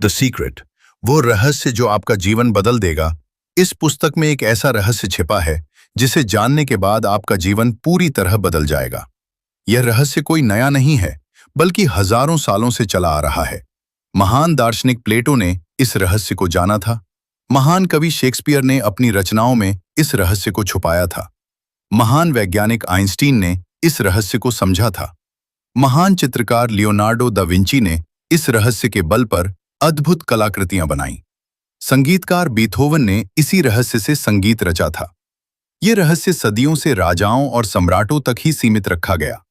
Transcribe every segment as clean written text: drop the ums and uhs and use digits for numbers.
The secret, वो रहस्य जो आपका जीवन बदल देगा। इस पुस्तक में एक ऐसा रहस्य छिपा है जिसे जानने के बाद आपका जीवन पूरी तरह बदल जाएगा। यह रहस्य कोई नया नहीं है, बल्कि हजारों सालों से चला आ रहा है। महान दार्शनिक प्लेटो ने इस रहस्य को जाना था। महान कवि शेक्सपियर ने अपनी रचनाओं में इस रहस्य को छुपाया था। महान वैज्ञानिक आइंस्टीन ने इस रहस्य को समझा था। महान चित्रकार लियोनार्डो दा विंची ने इस रहस्य के बल पर अद्भुत कलाकृतियां बनाईं। संगीतकार बीथोवन ने इसी रहस्य से संगीत रचा था। ये रहस्य सदियों से राजाओं और सम्राटों तक ही सीमित रखा गया।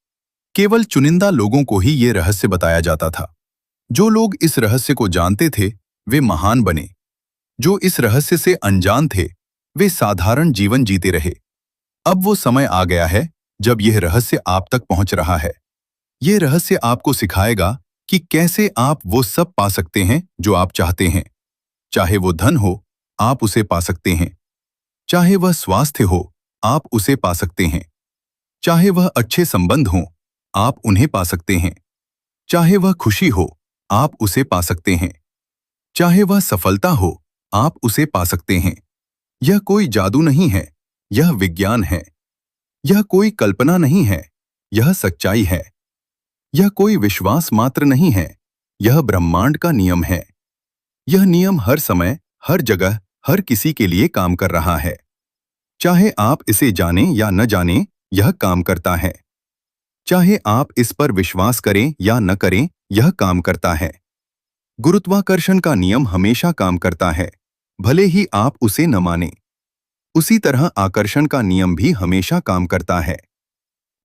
केवल चुनिंदा लोगों को ही ये रहस्य बताया जाता था। जो लोग इस रहस्य को जानते थे वे महान बने। जो इस रहस्य से अनजान थे वे साधारण जीवन जीते रहे। अब वो समय आ गया है जब यह रहस्य आप तक पहुंच रहा है। यह रहस्य आपको सिखाएगा कि कैसे आप वो सब पा सकते हैं जो आप चाहते हैं। चाहे वो धन हो, आप उसे पा सकते हैं। चाहे वह स्वास्थ्य हो, आप उसे पा सकते हैं। चाहे वह अच्छे संबंध हों, आप उन्हें पा सकते हैं। चाहे वह खुशी हो, आप उसे पा सकते हैं। चाहे वह सफलता हो, आप उसे पा सकते हैं। यह कोई जादू नहीं है, यह विज्ञान है। यह कोई कल्पना नहीं है, यह सच्चाई है। यह कोई विश्वास मात्र नहीं है, यह ब्रह्मांड का नियम है। यह नियम हर समय, हर जगह, हर किसी के लिए काम कर रहा है। चाहे आप इसे जानें या न जानें, यह काम करता है। चाहे आप इस पर विश्वास करें या न करें, यह काम करता है। गुरुत्वाकर्षण का नियम हमेशा काम करता है, भले ही आप उसे न मानें। उसी तरह आकर्षण का नियम भी हमेशा काम करता है।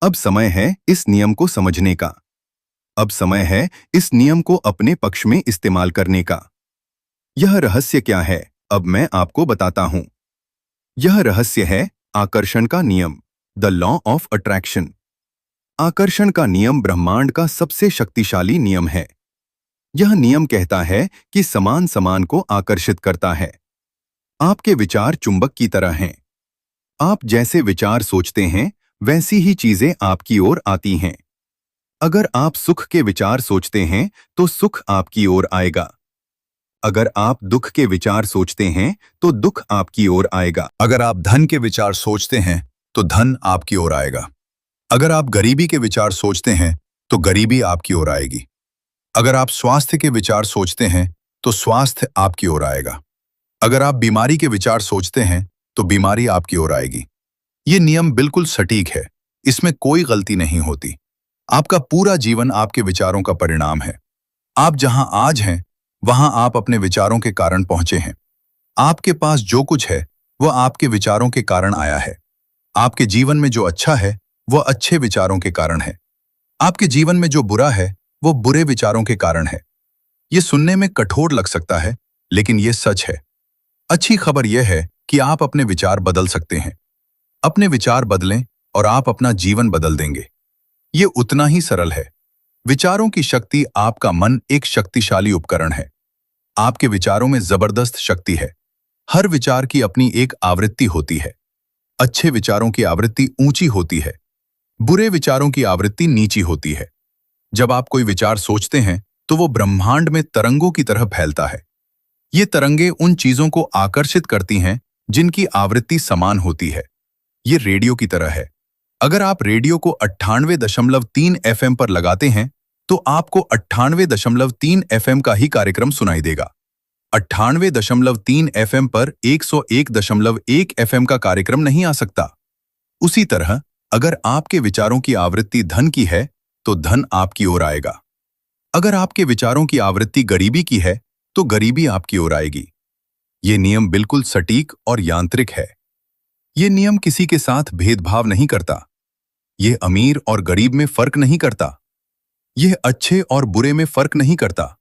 अब समय है इस नियम को समझने का। अब समय है इस नियम को अपने पक्ष में इस्तेमाल करने का। यह रहस्य क्या है, अब मैं आपको बताता हूं। यह रहस्य है आकर्षण का नियम, द लॉ ऑफ अट्रैक्शन। आकर्षण का नियम ब्रह्मांड का सबसे शक्तिशाली नियम है। यह नियम कहता है कि समान समान को आकर्षित करता है। आपके विचार चुंबक की तरह हैं। आप जैसे विचार सोचते हैं वैसी ही चीजें आपकी ओर आती हैं। अगर आप सुख के विचार सोचते हैं तो सुख आपकी ओर आएगा। अगर आप दुख के विचार सोचते हैं तो दुख आपकी ओर आएगा। अगर आप धन के विचार सोचते हैं तो धन आपकी ओर आएगा। अगर आप गरीबी के विचार सोचते हैं तो गरीबी आपकी ओर आएगी। अगर आप स्वास्थ्य के विचार सोचते हैं तो स्वास्थ्य आपकी ओर आएगा। अगर आप बीमारी के विचार सोचते हैं तो बीमारी आपकी ओर आएगी। ये नियम बिल्कुल सटीक है, इसमें कोई गलती नहीं होती। आपका पूरा जीवन आपके विचारों का परिणाम है। आप जहां आज हैं वहां आप अपने विचारों के कारण पहुंचे हैं। आपके पास जो कुछ है वह आपके विचारों के कारण आया है। आपके जीवन में जो अच्छा है वह अच्छे विचारों के कारण है। आपके जीवन में जो बुरा है वो बुरे विचारों के कारण है। ये सुनने में कठोर लग सकता है, लेकिन ये सच है। अच्छी खबर यह है कि आप अपने विचार बदल सकते हैं। अपने विचार बदलें और आप अपना जीवन बदल देंगे। ये उतना ही सरल है। विचारों की शक्ति, आपका मन एक शक्तिशाली उपकरण है। आपके विचारों में जबरदस्त शक्ति है। हर विचार की अपनी एक आवृत्ति होती है। अच्छे विचारों की आवृत्ति ऊंची होती है, बुरे विचारों की आवृत्ति नीची होती है। जब आप कोई विचार सोचते हैं तो वो ब्रह्मांड में तरंगों की तरह फैलता है। ये तरंगे उन चीजों को आकर्षित करती हैं जिनकी आवृत्ति समान होती है। ये रेडियो की तरह है। अगर आप रेडियो को 98.3 FM पर लगाते हैं तो आपको 98.3 FM का ही कार्यक्रम सुनाई देगा। 98.3 FM पर 101.1 FM का कार्यक्रम नहीं आ सकता। उसी तरह अगर आपके विचारों की आवृत्ति धन की है तो धन आपकी ओर आएगा। अगर आपके विचारों की आवृत्ति गरीबी की है तो गरीबी आपकी ओर आएगी। ये नियम बिल्कुल सटीक और यांत्रिक है। ये नियम किसी के साथ भेदभाव नहीं करता। यह अमीर और गरीब में फर्क नहीं करता। यह अच्छे और बुरे में फर्क नहीं करता।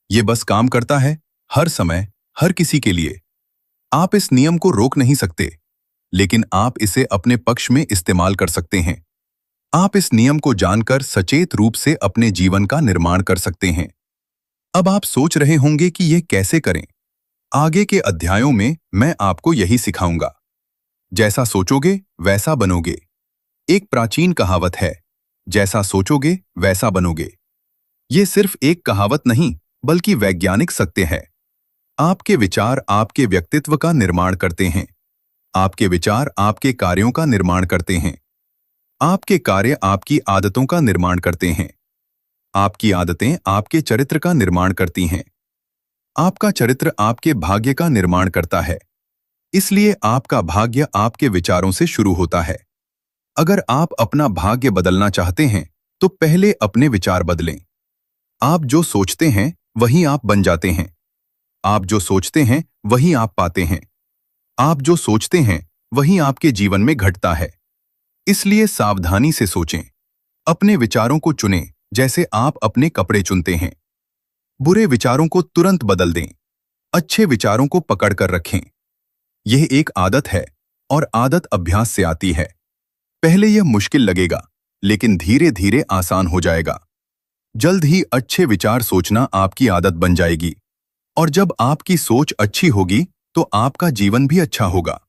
ये बस काम करता है हर समय, हर किसी के लिए। आप इस नियम को रोक नहीं सकते, लेकिन आप इसे अपने पक्ष में इस्तेमाल कर सकते हैं। आप इस नियम को जानकर सचेत रूप से अपने जीवन का निर्माण कर सकते हैं। अब आप सोच रहे होंगे कि यह कैसे करें। आगे के अध्यायों में मैं आपको यही सिखाऊंगा। जैसा सोचोगे वैसा बनोगे। एक प्राचीन कहावत है, जैसा सोचोगे वैसा बनोगे। ये सिर्फ एक कहावत नहीं, बल्कि वैज्ञानिक सत्य है। आपके विचार आपके व्यक्तित्व का निर्माण करते हैं। आपके विचार आपके कार्यों का निर्माण करते हैं। आपके कार्य आपकी आदतों का निर्माण करते हैं। आपकी आदतें आपके चरित्र का निर्माण करती हैं। आपका चरित्र आपके भाग्य का निर्माण करता है। इसलिए आपका भाग्य आपके विचारों से शुरू होता है। अगर आप अपना भाग्य बदलना चाहते हैं, तो पहले अपने विचार बदलें। आप जो सोचते हैं, वही आप बन जाते हैं। आप जो सोचते हैं, वही आप पाते हैं। आप जो सोचते हैं, वही आपके जीवन में घटता है। इसलिए सावधानी से सोचें। अपने विचारों को चुनें, जैसे आप अपने कपड़े चुनते हैं। बुरे विचारों को तुरंत बदल दें। अच्छे विचारों को पकड़ कर रखें। यह एक आदत है, और आदत अभ्यास से आती है। पहले यह मुश्किल लगेगा, लेकिन धीरे धीरे आसान हो जाएगा। जल्द ही अच्छे विचार सोचना आपकी आदत बन जाएगी। और जब आपकी सोच अच्छी होगी, तो आपका जीवन भी अच्छा होगा।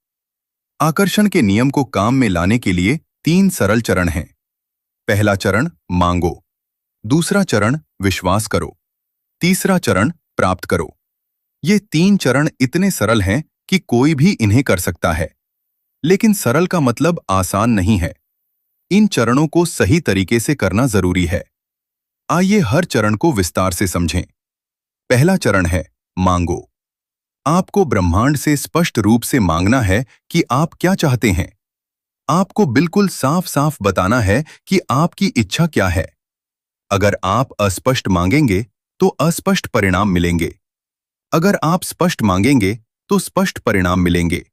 आकर्षण के नियम को काम में लाने के लिए 3 सरल चरण हैं। पहला चरण मांगो। दूसरा चरण विश्वास करो। तीसरा चरण प्राप्त करो। ये 3 चरण इतने सरल हैं कि कोई भी इन्हें कर सकता है। लेकिन सरल का मतलब आसान नहीं है। इन चरणों को सही तरीके से करना जरूरी है। आइए हर चरण को विस्तार से समझें। पहला चरण है मांगो। आपको ब्रह्मांड से स्पष्ट रूप से मांगना है कि आप क्या चाहते हैं। आपको बिल्कुल साफ साफ बताना है कि आपकी इच्छा क्या है। अगर आप अस्पष्ट मांगेंगे, तो अस्पष्ट परिणाम मिलेंगे। अगर आप स्पष्ट मांगेंगे, तो स्पष्ट परिणाम मिलेंगे।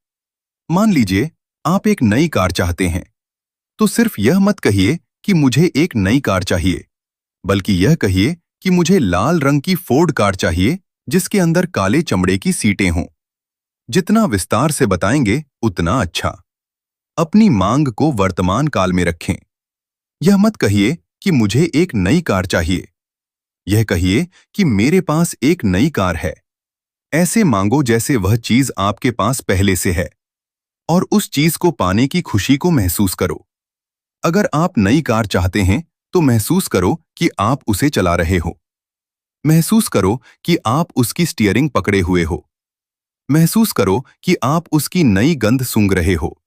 मान लीजिए आप एक नई कार चाहते हैं, तो सिर्फ यह मत कहिए कि मुझे एक नई कार चाहिए, बल्कि यह कहिए कि मुझे लाल रंग की फोर्ड कार चाहिए, जिसके अंदर काले चमड़े की सीटें हों। जितना विस्तार से बताएंगे, उतना अच्छा। अपनी मांग को वर्तमान काल में रखें। यह मत कहिए कि मुझे एक नई कार चाहिए। यह कहिए कि मेरे पास एक नई कार है। ऐसे मांगो जैसे वह चीज आपके पास पहले से है, और उस चीज को पाने की खुशी को महसूस करो। अगर आप नई कार चाहते हैं, तो महसूस करो कि आप उसे चला रहे हो। महसूस करो कि आप उसकी स्टीयरिंग पकड़े हुए हो। महसूस करो कि आप उसकी नई गंध सूंघ रहे हो।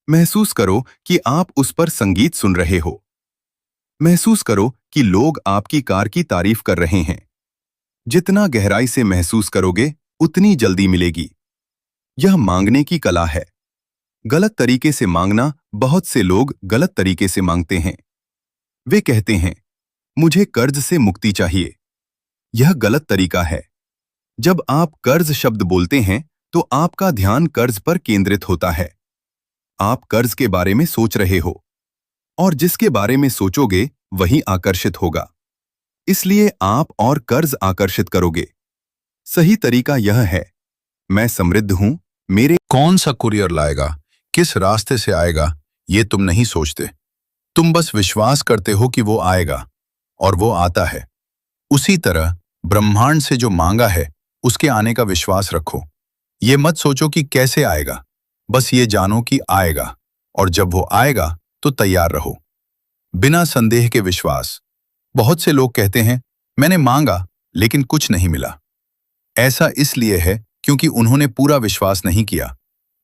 महसूस करो कि आप उस पर संगीत सुन रहे हो। महसूस करो कि लोग आपकी कार की तारीफ कर रहे हैं। जितना गहराई से महसूस करोगे, उतनी जल्दी मिलेगी। यह मांगने की कला है। गलत तरीके से मांगना, बहुत से लोग गलत तरीके से मांगते हैं। वे कहते हैं, मुझे कर्ज से मुक्ति चाहिए। यह गलत तरीका है। जब आप कर्ज शब्द बोलते हैं, तो आपका ध्यान कर्ज पर केंद्रित होता है। आप कर्ज के बारे में सोच रहे हो, और जिसके बारे में सोचोगे, वही आकर्षित होगा। इसलिए आप और कर्ज आकर्षित करोगे। सही तरीका यह है, मैं समृद्ध हूं, मेरे कौन सा कुरियर लाएगा, किस रास्ते से आएगा, ये तुम नहीं सोचते। तुम बस विश्वास करते हो कि वो आएगा, और वो आता है। उसी तरह ब्रह्मांड से जो मांगा है, उसके आने का विश्वास रखो। ये मत सोचो कि कैसे आएगा, बस ये जानो कि आएगा, और जब वो आएगा तो तैयार रहो। बिना संदेह के विश्वास। बहुत से लोग कहते हैं, मैंने मांगा लेकिन कुछ नहीं मिला। ऐसा इसलिए है क्योंकि उन्होंने पूरा विश्वास नहीं किया।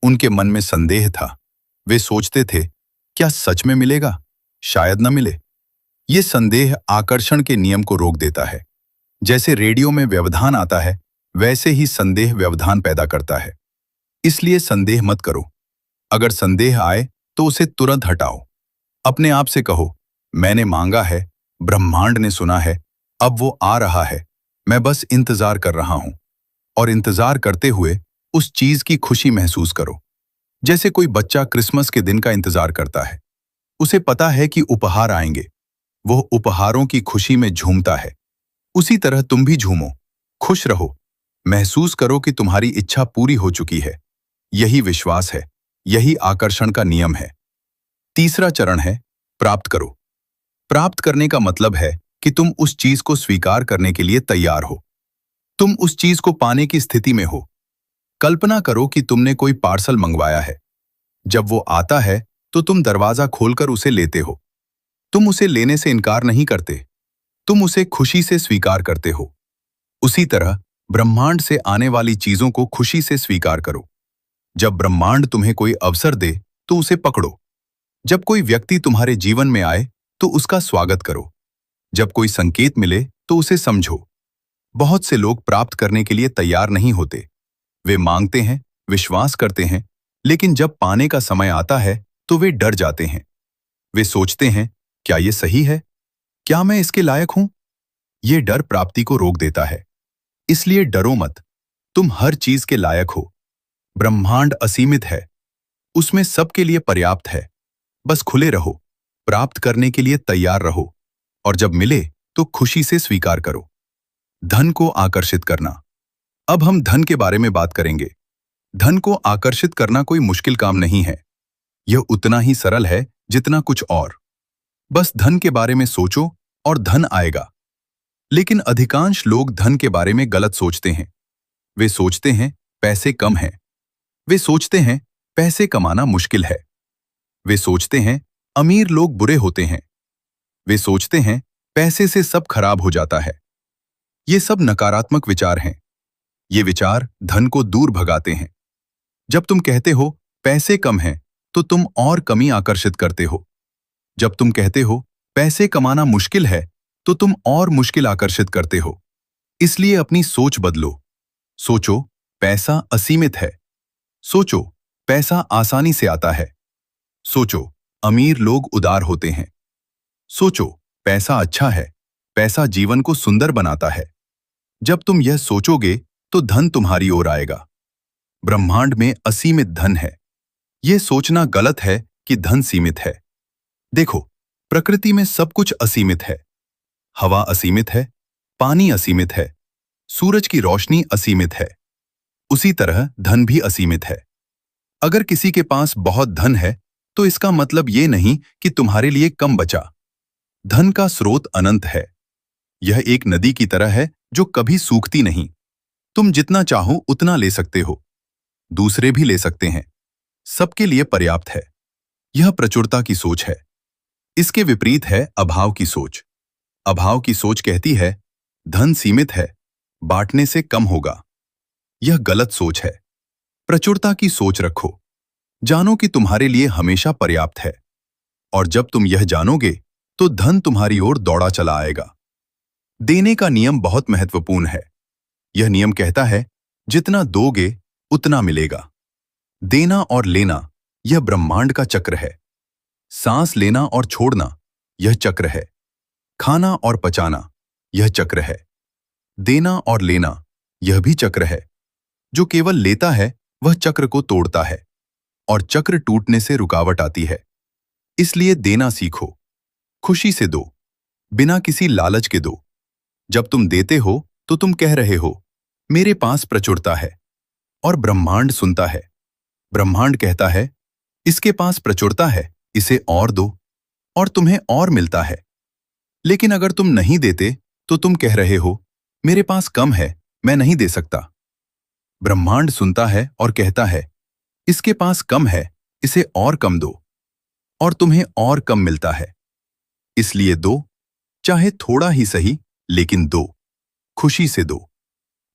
उनके मन में संदेह था। वे सोचते थे, क्या सच में मिलेगा? शायद न मिले। ये संदेह आकर्षण के नियम को रोक देता है। जैसे रेडियो में व्यवधान आता है, वैसे ही संदेह व्यवधान पैदा करता है। इसलिए संदेह मत करो। अगर संदेह आए, तो उसे तुरंत हटाओ। अपने आप से कहो, मैंने मांगा है, ब्रह्मांड ने सुना है, अब वो आ रहा है, मैं बस इंतजार कर रहा हूं। और इंतजार करते हुए उस चीज की खुशी महसूस करो। जैसे कोई बच्चा क्रिसमस के दिन का इंतजार करता है। उसे पता है कि उपहार आएंगे। वो उपहारों की खुशी में झूमता है। उसी तरह तुम भी झूमो, खुश रहो, महसूस करो कि तुम्हारी इच्छा पूरी हो चुकी है। यही विश्वास है, यही आकर्षण का नियम है। तीसरा चरण है प्राप्त करो। प्राप्त करने का मतलब है कि तुम उस चीज को स्वीकार करने के लिए तैयार हो। तुम उस चीज को पाने की स्थिति में हो। कल्पना करो कि तुमने कोई पार्सल मंगवाया है। जब वो आता है, तो तुम दरवाजा खोलकर उसे लेते हो। तुम उसे लेने से इनकार नहीं करते। तुम उसे खुशी से स्वीकार करते हो। उसी तरह ब्रह्मांड से आने वाली चीजों को खुशी से स्वीकार करो। जब ब्रह्मांड तुम्हें कोई अवसर दे तो उसे पकड़ो। जब कोई व्यक्ति तुम्हारे जीवन में आए तो उसका स्वागत करो। जब कोई संकेत मिले तो उसे समझो। बहुत से लोग प्राप्त करने के लिए तैयार नहीं होते। वे मांगते हैं, विश्वास करते हैं, लेकिन जब पाने का समय आता है तो वे डर जाते हैं। वे सोचते हैं, क्या ये सही है? क्या मैं इसके लायक हूं? ये डर प्राप्ति को रोक देता है। इसलिए डरो मत, तुम हर चीज के लायक हो। ब्रह्मांड असीमित है, उसमें सबके लिए पर्याप्त है। बस खुले रहो, प्राप्त करने के लिए तैयार रहो, और जब मिले तो खुशी से स्वीकार करो। धन को आकर्षित करना। अब हम धन के बारे में बात करेंगे। धन को आकर्षित करना कोई मुश्किल काम नहीं है। यह उतना ही सरल है जितना कुछ और। बस धन के बारे में सोचो और धन आएगा। लेकिन अधिकांश लोग धन के बारे में गलत सोचते हैं। वे सोचते हैं पैसे कम हैं। वे सोचते हैं पैसे कमाना मुश्किल है। वे सोचते हैं अमीर लोग बुरे होते हैं। वे सोचते हैं पैसे से सब खराब हो जाता है। ये सब नकारात्मक विचार हैं। ये विचार धन को दूर भगाते हैं। जब तुम कहते हो पैसे कम हैं, तो तुम और कमी आकर्षित करते हो। जब तुम कहते हो पैसे कमाना मुश्किल है, तो तुम और मुश्किल आकर्षित करते हो। इसलिए अपनी सोच बदलो। सोचो पैसा असीमित है। सोचो पैसा आसानी से आता है। सोचो अमीर लोग उदार होते हैं। सोचो पैसा अच्छा है। पैसा जीवन को सुंदर बनाता है। जब तुम यह सोचोगे तो धन तुम्हारी ओर आएगा। ब्रह्मांड में असीमित धन है। यह सोचना गलत है कि धन सीमित है। देखो, प्रकृति में सब कुछ असीमित है। हवा असीमित है, पानी असीमित है, सूरज की रोशनी असीमित है। उसी तरह धन भी असीमित है। अगर किसी के पास बहुत धन है तो इसका मतलब ये नहीं कि तुम्हारे लिए कम बचा। धन का स्रोत अनंत है। यह एक नदी की तरह है जो कभी सूखती नहीं। तुम जितना चाहो उतना ले सकते हो। दूसरे भी ले सकते हैं। सबके लिए पर्याप्त है। यह प्रचुरता की सोच है। इसके विपरीत है अभाव की सोच। अभाव की सोच कहती है धन सीमित है, बांटने से कम होगा। यह गलत सोच है। प्रचुरता की सोच रखो। जानो कि तुम्हारे लिए हमेशा पर्याप्त है। और जब तुम यह जानोगे तो धन तुम्हारी ओर दौड़ा चला आएगा। देने का नियम बहुत महत्वपूर्ण है। यह नियम कहता है जितना दोगे उतना मिलेगा। देना और लेना यह ब्रह्मांड का चक्र है। सांस लेना और छोड़ना यह चक्र है। खाना और पचाना यह चक्र है। देना और लेना यह भी चक्र है। जो केवल लेता है वह चक्र को तोड़ता है, और चक्र टूटने से रुकावट आती है। इसलिए देना सीखो। खुशी से दो, बिना किसी लालच के दो। जब तुम देते हो तो तुम कह रहे हो मेरे पास प्रचुरता है, और ब्रह्मांड सुनता है। ब्रह्मांड कहता है इसके पास प्रचुरता है, इसे और दो, और तुम्हें और मिलता है। लेकिन अगर तुम नहीं देते तो तुम कह रहे हो मेरे पास कम है, मैं नहीं दे सकता। ब्रह्मांड सुनता है और कहता है इसके पास कम है, इसे और कम दो, और तुम्हें और कम मिलता है। इसलिए दो, चाहे थोड़ा ही सही, लेकिन दो। खुशी से दो,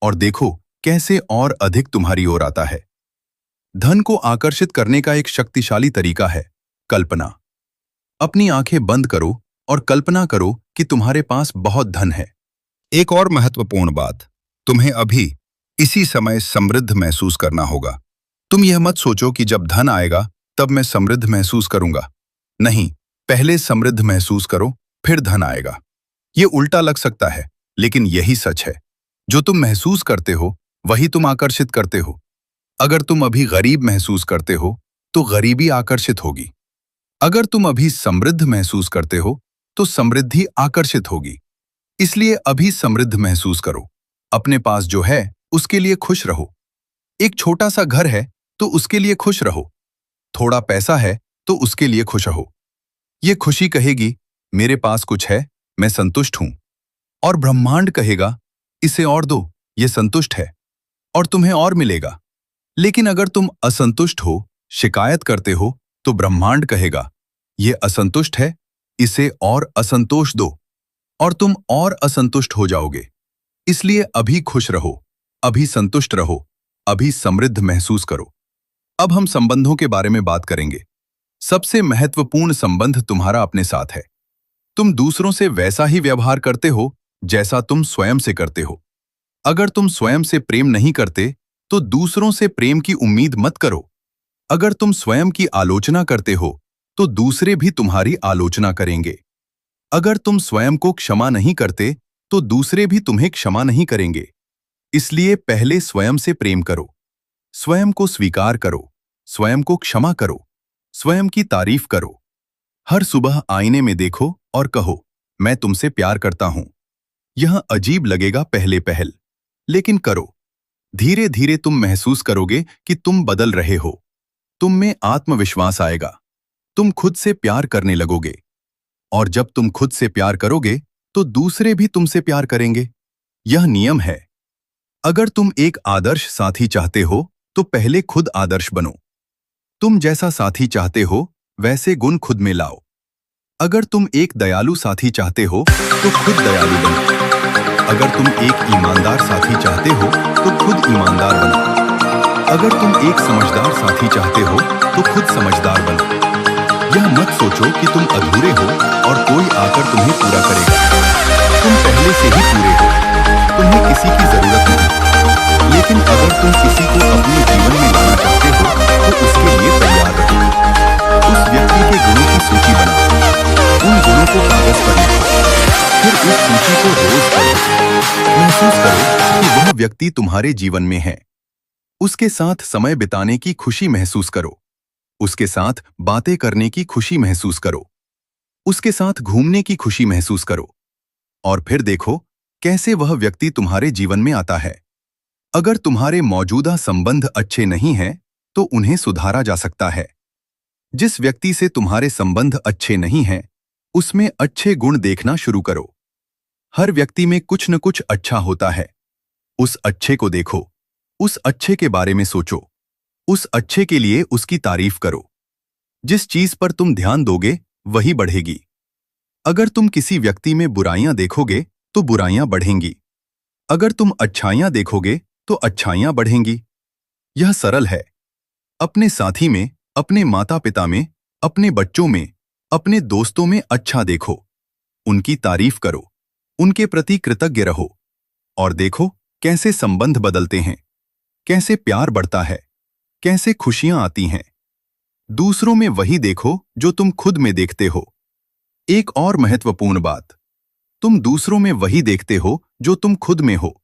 और देखो कैसे और अधिक तुम्हारी ओर आता है। धन को आकर्षित करने का एक शक्तिशाली तरीका है कल्पना। अपनी आंखें बंद करो और कल्पना करो कि तुम्हारे पास बहुत धन है। एक और महत्वपूर्ण बात, तुम्हें अभी इसी समय समृद्ध महसूस करना होगा। तुम यह मत सोचो कि जब धन आएगा तब मैं समृद्ध महसूस करूंगा। नहीं, पहले समृद्ध महसूस करो, फिर धन आएगा। ये उल्टा लग सकता है, लेकिन यही सच है। जो तुम महसूस करते हो वही तुम आकर्षित करते हो। अगर तुम अभी गरीब महसूस करते हो तो गरीबी आकर्षित होगी। अगर तुम अभी समृद्ध महसूस करते हो तो समृद्धि आकर्षित होगी। इसलिए अभी समृद्ध महसूस करो। अपने पास जो है उसके लिए खुश रहो। एक छोटा सा घर है तो उसके लिए खुश रहो। थोड़ा पैसा है तो उसके लिए खुश रहो। ये खुशी कहेगी मेरे पास कुछ है, मैं संतुष्ट हूं। और ब्रह्मांड कहेगा इसे और दो, ये संतुष्ट है, और तुम्हें और मिलेगा। लेकिन अगर तुम असंतुष्ट हो, शिकायत करते हो, तो ब्रह्मांड कहेगा ये असंतुष्ट है, इसे और असंतोष दो, और तुम और असंतुष्ट हो जाओगे। इसलिए अभी खुश रहो, अभी संतुष्ट रहो, अभी समृद्ध महसूस करो। अब हम संबंधों के बारे में बात करेंगे। सबसे महत्वपूर्ण संबंध तुम्हारा अपने साथ है। तुम दूसरों से वैसा ही व्यवहार करते हो जैसा तुम स्वयं से करते हो। अगर तुम स्वयं से प्रेम नहीं करते तो दूसरों से प्रेम की उम्मीद मत करो। अगर तुम स्वयं की आलोचना करते हो तो दूसरे भी तुम्हारी आलोचना करेंगे। अगर तुम स्वयं को क्षमा नहीं करते तो दूसरे भी तुम्हें क्षमा नहीं करेंगे। इसलिए पहले स्वयं से प्रेम करो, स्वयं को स्वीकार करो, स्वयं को क्षमा करो, स्वयं की तारीफ करो। हर सुबह आईने में देखो और कहो, मैं तुमसे प्यार करता हूं। यह अजीब लगेगा पहले पहल, लेकिन करो। धीरे धीरे तुम महसूस करोगे कि तुम बदल रहे हो। तुम में आत्मविश्वास आएगा, तुम खुद से प्यार करने लगोगे। और जब तुम खुद से प्यार करोगे तो दूसरे भी तुमसे प्यार करेंगे। यह नियम है। अगर तुम एक आदर्श साथी चाहते हो तो पहले खुद आदर्श बनो। तुम जैसा साथी चाहते हो वैसे गुण खुद में लाओ। अगर तुम एक दयालु साथी चाहते हो तो खुद दयालु बनो। अगर तुम एक ईमानदार साथी चाहते हो तो खुद ईमानदार बनो। अगर तुम एक समझदार साथी चाहते हो तो खुद समझदार बनो। यह मत सोचो कि तुम अधूरे हो और कोई आकर तुम्हें पूरा करेगा। तुम पहले से ही पूरे हो, तुम्हें किसी की जरूरत नहीं। लेकिन अगर तुम किसी को अपने जीवन में लाना चाहते हो तो उसके लिए तैयार रहो। उस व्यक्ति के गुणों की सूची बनाओ, उन गुणों को कागज पर लिखो, फिर उस सूची को रोज पढ़ो। महसूस करो कि वह व्यक्ति तुम्हारे जीवन में है। उसके साथ समय बिताने की खुशी महसूस करो, उसके साथ बातें करने की खुशी महसूस करो, उसके साथ घूमने की खुशी महसूस करो। और फिर देखो कैसे वह व्यक्ति तुम्हारे जीवन में आता है। अगर तुम्हारे मौजूदा संबंध अच्छे नहीं हैं तो उन्हें सुधारा जा सकता है। जिस व्यक्ति से तुम्हारे संबंध अच्छे नहीं हैं उसमें अच्छे गुण देखना शुरू करो। हर व्यक्ति में कुछ न कुछ अच्छा होता है। उस अच्छे को देखो, उस अच्छे के बारे में सोचो, उस अच्छे के लिए उसकी तारीफ करो। जिस चीज पर तुम ध्यान दोगे वही बढ़ेगी। अगर तुम किसी व्यक्ति में बुराइयां देखोगे तो बुराइयां बढ़ेंगी। अगर तुम अच्छाइयां देखोगे तो अच्छाइयां बढ़ेंगी। यह सरल है। अपने साथी में, अपने माता पिता में, अपने बच्चों में, अपने दोस्तों में अच्छा देखो, उनकी तारीफ करो, उनके प्रति कृतज्ञ रहो और देखो कैसे संबंध बदलते हैं, कैसे प्यार बढ़ता है, कैसे खुशियां आती हैं। दूसरों में वही देखो जो तुम खुद में देखते हो। एक और महत्वपूर्ण बात, तुम दूसरों में वही देखते हो जो तुम खुद में हो।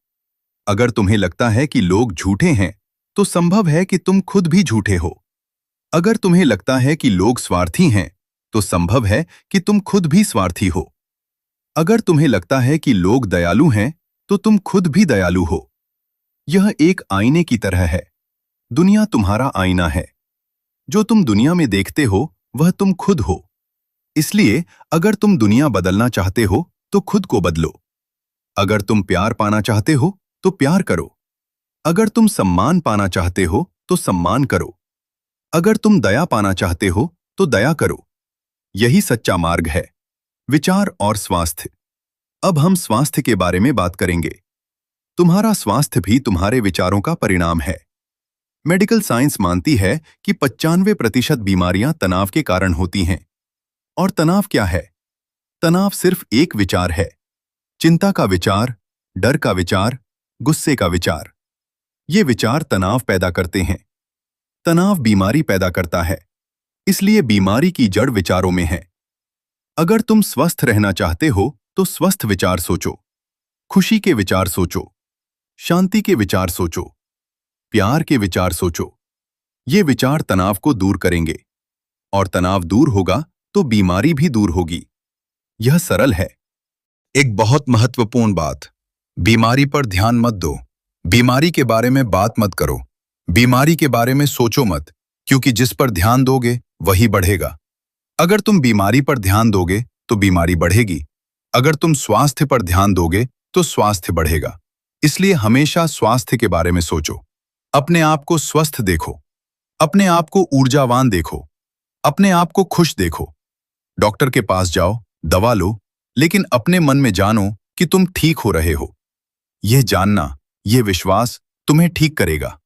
अगर तुम्हें लगता है कि लोग झूठे हैं तो संभव है कि तुम खुद भी झूठे हो। अगर तुम्हें लगता है कि लोग स्वार्थी हैं तो संभव है कि तुम खुद भी स्वार्थी हो। अगर तुम्हें लगता है कि लोग दयालु हैं तो तुम खुद भी दयालु हो। यह एक आईने की तरह है। दुनिया तुम्हारा आईना है। जो तुम दुनिया में देखते हो वह तुम खुद हो। इसलिए अगर तुम दुनिया बदलना चाहते हो तो खुद को बदलो। अगर तुम प्यार पाना चाहते हो तो प्यार करो। अगर तुम सम्मान पाना चाहते हो तो सम्मान करो। अगर तुम दया पाना चाहते हो तो दया करो। यही सच्चा मार्ग है। विचार और स्वास्थ्य। अब हम स्वास्थ्य के बारे में बात करेंगे। तुम्हारा स्वास्थ्य भी तुम्हारे विचारों का परिणाम है। मेडिकल साइंस मानती है कि 95% बीमारियां तनाव के कारण होती हैं। और तनाव क्या है? तनाव सिर्फ एक विचार है। चिंता का विचार, डर का विचार, गुस्से का विचार। ये विचार तनाव पैदा करते हैं। तनाव बीमारी पैदा करता है। इसलिए बीमारी की जड़ विचारों में है। अगर तुम स्वस्थ रहना चाहते हो तो स्वस्थ विचार सोचो, खुशी के विचार सोचो, शांति के विचार सोचो, प्यार के विचार सोचो। ये विचार तनाव को दूर करेंगे और तनाव दूर होगा तो बीमारी भी दूर होगी। यह सरल है। एक बहुत महत्वपूर्ण बात, बीमारी पर ध्यान मत दो। बीमारी के बारे में बात मत करो। बीमारी के बारे में सोचो मत, क्योंकि जिस पर ध्यान दोगे वही बढ़ेगा। अगर तुम बीमारी पर ध्यान दोगे तो बीमारी बढ़ेगी। अगर तुम स्वास्थ्य पर ध्यान दोगे तो स्वास्थ्य बढ़ेगा। इसलिए हमेशा स्वास्थ्य के बारे में सोचो। अपने आप को स्वस्थ देखो, अपने आप को ऊर्जावान देखो, अपने आप को खुश देखो। डॉक्टर के पास जाओ, दवा लो, लेकिन अपने मन में जानो कि तुम ठीक हो रहे हो। यह जानना, यह विश्वास तुम्हें ठीक करेगा।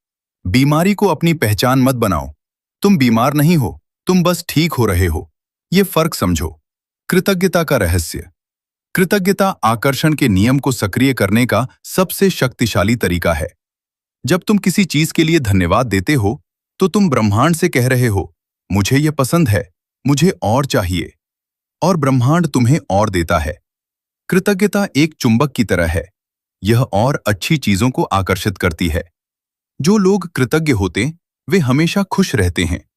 बीमारी को अपनी पहचान मत बनाओ। तुम बीमार नहीं हो, तुम बस ठीक हो रहे हो। ये फर्क समझो। कृतज्ञता का रहस्य। कृतज्ञता आकर्षण के नियम को सक्रिय करने का सबसे शक्तिशाली तरीका है। जब तुम किसी चीज के लिए धन्यवाद देते हो, तो तुम ब्रह्मांड से कह रहे हो, मुझे यह पसंद है, मुझे और चाहिए। और ब्रह्मांड तुम्हें और देता है। कृतज्ञता एक चुंबक की तरह है। यह और अच्छी चीजों को आकर्षित करती है। जो लोग कृतज्ञ होते, वे हमेशा खुश रहते हैं।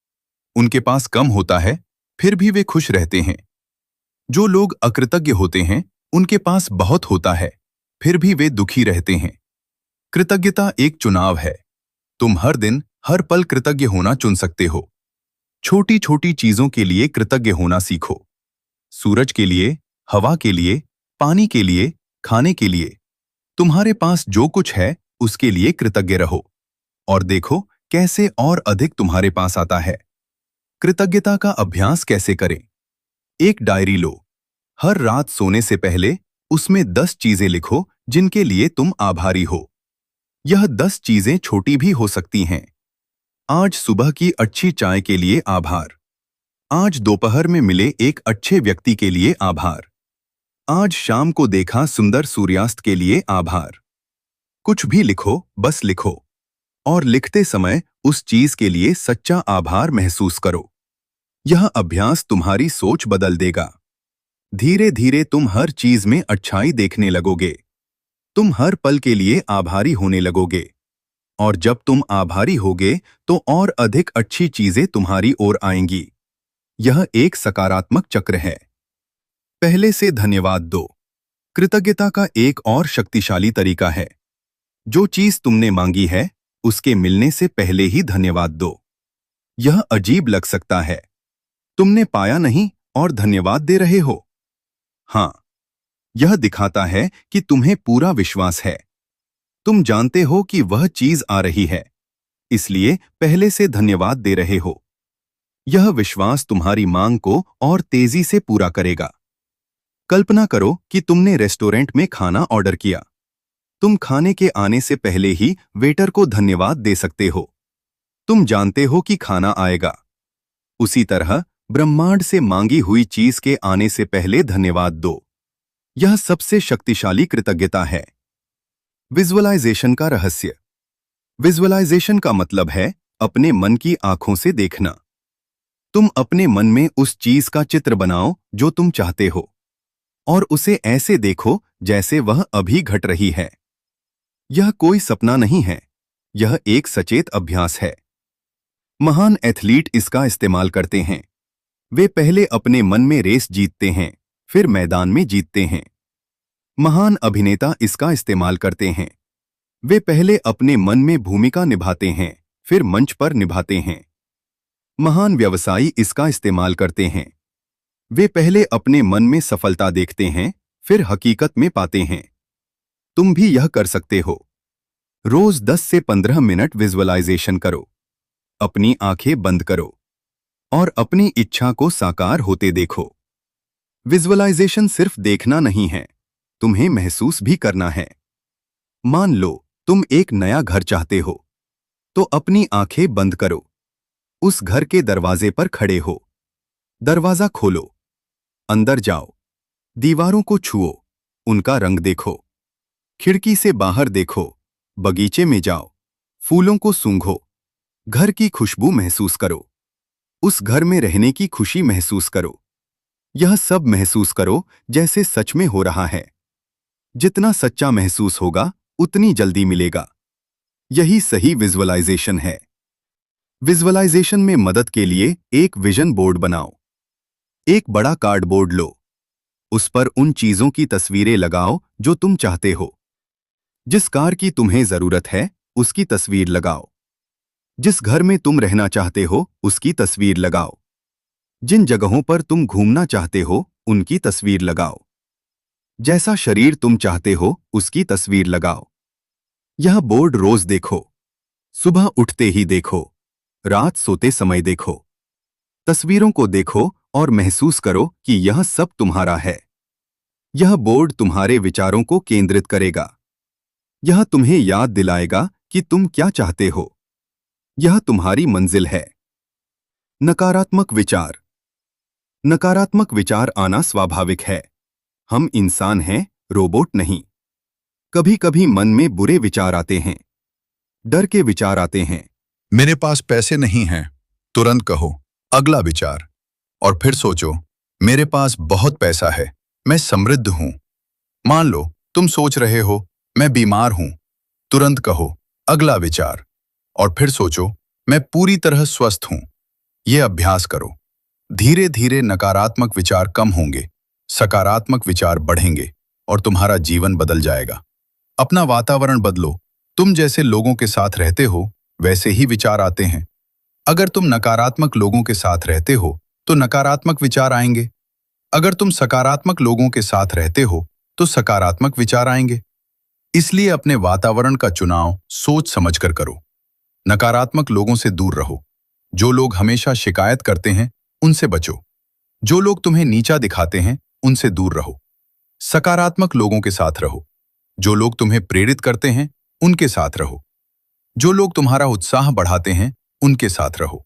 उनके पास कम होता है, फिर भी वे खुश रहते हैं। जो लोग अकृतज्ञ होते हैं, उनके पास बहुत होता है, फिर भी वे दुखी रहते हैं। कृतज्ञता एक चुनाव है। तुम हर दिन, हर पल कृतज्ञ होना चुन सकते हो। छोटी छोटी चीजों के लिए कृतज्ञ होना सीखो। सूरज के लिए, हवा के लिए, पानी के लिए, खाने के लिए। तुम्हारे पास जो कुछ है, उसके लिए कृतज्ञ रहो। और देखो कैसे और अधिक तुम्हारे पास आता है। कृतज्ञता का अभ्यास कैसे करें? एक डायरी लो। हर रात सोने से पहले उसमें 10 चीजें लिखो जिनके लिए तुम आभारी हो। यह 10 चीजें छोटी भी हो सकती हैं। आज सुबह की अच्छी चाय के लिए आभार। आज दोपहर में मिले एक अच्छे व्यक्ति के लिए आभार। आज शाम को देखा सुंदर सूर्यास्त के लिए आभार। कुछ भी लिखो, बस लिखो। और लिखते समय उस चीज के लिए सच्चा आभार महसूस करो। यह अभ्यास तुम्हारी सोच बदल देगा। धीरे धीरे तुम हर चीज में अच्छाई देखने लगोगे। तुम हर पल के लिए आभारी होने लगोगे। और जब तुम आभारी होगे, तो और अधिक अच्छी चीजें तुम्हारी ओर आएंगी। यह एक सकारात्मक चक्र है। पहले से धन्यवाद दो। कृतज्ञता का एक और शक्तिशाली तरीका है। जो चीज तुमने मांगी है, उसके मिलने से पहले ही धन्यवाद दो। यह अजीब लग सकता है। तुमने पाया नहीं और धन्यवाद दे रहे हो। हां, यह दिखाता है कि तुम्हें पूरा विश्वास है। तुम जानते हो कि वह चीज आ रही है, इसलिए पहले से धन्यवाद दे रहे हो। यह विश्वास तुम्हारी मांग को और तेजी से पूरा करेगा। कल्पना करो कि तुमने रेस्टोरेंट में खाना ऑर्डर किया। तुम खाने के आने से पहले ही वेटर को धन्यवाद दे सकते हो। तुम जानते हो कि खाना आएगा। उसी तरह ब्रह्मांड से मांगी हुई चीज के आने से पहले धन्यवाद दो। यह सबसे शक्तिशाली कृतज्ञता है। विजुअलाइजेशन का रहस्य। विजुअलाइजेशन का मतलब है अपने मन की आंखों से देखना। तुम अपने मन में उस चीज का चित्र बनाओ जो तुम चाहते हो, और उसे ऐसे देखो जैसे वह अभी घट रही है। यह कोई सपना नहीं है, यह एक सचेत अभ्यास है। महान एथलीट इसका इस्तेमाल करते हैं। वे पहले अपने मन में रेस जीतते हैं, फिर मैदान में जीतते हैं। महान अभिनेता इसका इस्तेमाल करते हैं। वे पहले अपने मन में भूमिका निभाते हैं, फिर मंच पर निभाते हैं। महान व्यवसायी इसका इस्तेमाल करते हैं। वे पहले अपने मन में सफलता देखते हैं, फिर हकीकत में पाते हैं। तुम भी यह कर सकते हो। रोज 10 से 15 मिनट विजुअलाइजेशन करो। अपनी आंखें बंद करो और अपनी इच्छा को साकार होते देखो। विजुअलाइजेशन सिर्फ देखना नहीं है, तुम्हें महसूस भी करना है। मान लो तुम एक नया घर चाहते हो, तो अपनी आंखें बंद करो। उस घर के दरवाजे पर खड़े हो। दरवाजा खोलो, अंदर जाओ, दीवारों को छुओ, उनका रंग देखो। खिड़की से बाहर देखो, बगीचे में जाओ, फूलों को सूंघो, घर की खुशबू महसूस करो। उस घर में रहने की खुशी महसूस करो। यह सब महसूस करो जैसे सच में हो रहा है। जितना सच्चा महसूस होगा, उतनी जल्दी मिलेगा। यही सही विजुअलाइजेशन है। विजुअलाइजेशन में मदद के लिए एक विजन बोर्ड बनाओ। एक बड़ा कार्डबोर्ड लो। उस पर उन चीजों की तस्वीरें लगाओ जो तुम चाहते हो। जिस कार की तुम्हें जरूरत है, उसकी तस्वीर लगाओ। जिस घर में तुम रहना चाहते हो, उसकी तस्वीर लगाओ। जिन जगहों पर तुम घूमना चाहते हो, उनकी तस्वीर लगाओ। जैसा शरीर तुम चाहते हो, उसकी तस्वीर लगाओ। यह बोर्ड रोज देखो। सुबह उठते ही देखो, रात सोते समय देखो। तस्वीरों को देखो और महसूस करो कि यह सब तुम्हारा है। यह बोर्ड तुम्हारे विचारों को केंद्रित करेगा। यह तुम्हें याद दिलाएगा कि तुम क्या चाहते हो। यह तुम्हारी मंजिल है। नकारात्मक विचार। नकारात्मक विचार आना स्वाभाविक है। हम इंसान हैं, रोबोट नहीं। कभी कभी मन में बुरे विचार आते हैं, डर के विचार आते हैं। मेरे पास पैसे नहीं हैं, तुरंत कहो अगला विचार। और फिर सोचो, मेरे पास बहुत पैसा है, मैं समृद्ध हूं। मान लो तुम सोच रहे हो मैं बीमार हूं, तुरंत कहो अगला विचार। और फिर सोचो, मैं पूरी तरह स्वस्थ हूं। यह अभ्यास करो। धीरे धीरे नकारात्मक विचार कम होंगे, सकारात्मक विचार बढ़ेंगे और तुम्हारा जीवन बदल जाएगा। अपना वातावरण बदलो। तुम जैसे लोगों के साथ रहते हो वैसे ही विचार आते हैं। अगर तुम नकारात्मक लोगों के साथ रहते हो तो नकारात्मक विचार आएंगे। अगर तुम सकारात्मक लोगों के साथ रहते हो तो सकारात्मक विचार आएंगे। इसलिए अपने वातावरण का चुनाव सोच समझकर करो। नकारात्मक लोगों से दूर रहो। जो लोग हमेशा शिकायत करते हैं उनसे बचो। जो लोग तुम्हें नीचा दिखाते हैं उनसे दूर रहो। सकारात्मक लोगों के साथ रहो। जो लोग तुम्हें प्रेरित करते हैं उनके साथ रहो। जो लोग तुम्हारा उत्साह बढ़ाते हैं उनके साथ रहो।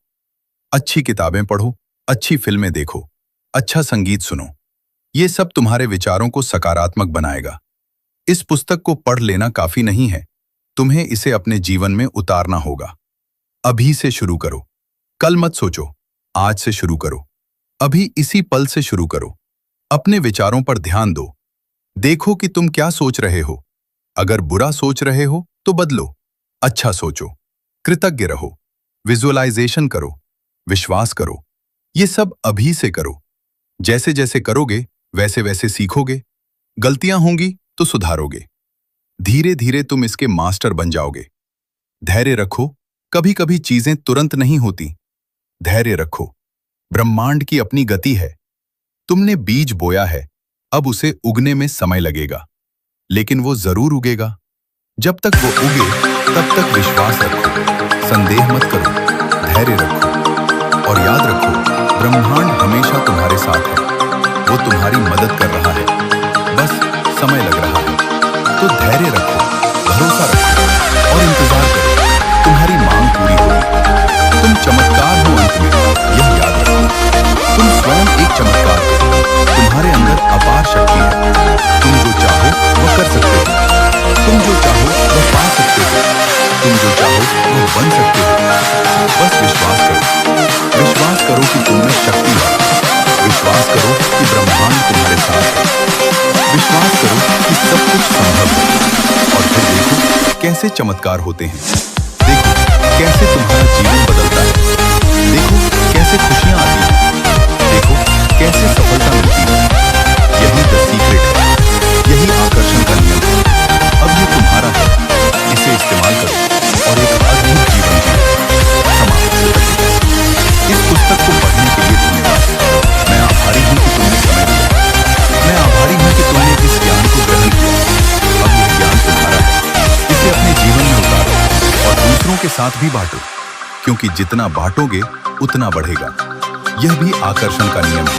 अच्छी किताबें पढ़ो, अच्छी फिल्में देखो, अच्छा संगीत सुनो। ये सब तुम्हारे विचारों को सकारात्मक बनाएगा। इस पुस्तक को पढ़ लेना काफी नहीं है, तुम्हें इसे अपने जीवन में उतारना होगा। अभी से शुरू करो। कल मत सोचो, आज से शुरू करो। अभी इसी पल से शुरू करो। अपने विचारों पर ध्यान दो। देखो कि तुम क्या सोच रहे हो। अगर बुरा सोच रहे हो तो बदलो। अच्छा सोचो। कृतज्ञ रहो। विजुअलाइजेशन करो। विश्वास करो। ये सब अभी से करो। जैसे जैसे करोगे वैसे वैसे सीखोगे। गलतियां होंगी तो सुधारोगे। धीरे धीरे तुम इसके मास्टर बन जाओगे। धैर्य रखो। कभी कभी चीजें तुरंत नहीं होती। धैर्य रखो। ब्रह्मांड की अपनी गति है। तुमने बीज बोया है, अब उसे उगने में समय लगेगा, लेकिन वो जरूर उगेगा। जब तक वो उगे तब तक विश्वास रखो। संदेह मत करो। धैर्य रखो और याद रखो, ब्रह्मांड हमेशा तुम्हारे साथ है। वो तुम्हारी मदद कर रहा है, बस समय लग रहा है। तो धैर्य रखो, भरोसा रखो और इंतजार करो। तुम्हारी मांग पूरी होगी। तुम चमत्कार हो अंत में, यह याद रखो। तुम स्वयं एक चमत्कार हो। तुम्हारे अंदर अपार शक्ति है। तुम जो चाहो वो कर सकते हो। तुम जो चाहो वो पा सकते हो। तुम जो चाहो वो बन सकते हो। बस विश्वास करो। विश्वास करो कि तुम में शक्ति है। विश्वास करो कि ब्रह्मांड तुम्हारे साथ है। विश्वास करो कि सब कुछ संभव है। और फिर देखो कैसे चमत्कार होते हैं। देखो कैसे तुम्हारा जीवन बदलता है। देखो कैसे खुशियां आती हैं। देखो कैसे सफलता मिलती है। यही द सीक्रेट है। यही आकर्षण का नियम है। अब ये तुम्हारा है। इसे इस्तेमाल करो और एक अद्भुत जीवन जियो। समाप्त। इस पुस्तक को पढ़ने के लिए धन्यवाद। मैं आभारी हूँ कि तुमने समय दिया। मैं आभारी हूँ कि तुमने इस ज्ञान को ग्रहण किया। अब यह ज्ञान तुम्हारा है। इसे अपने जीवन में उतारो और दूसरों के साथ भी बांटो, क्योंकि जितना बांटोगे उतना बढ़ेगा। यह भी आकर्षण का नियम है।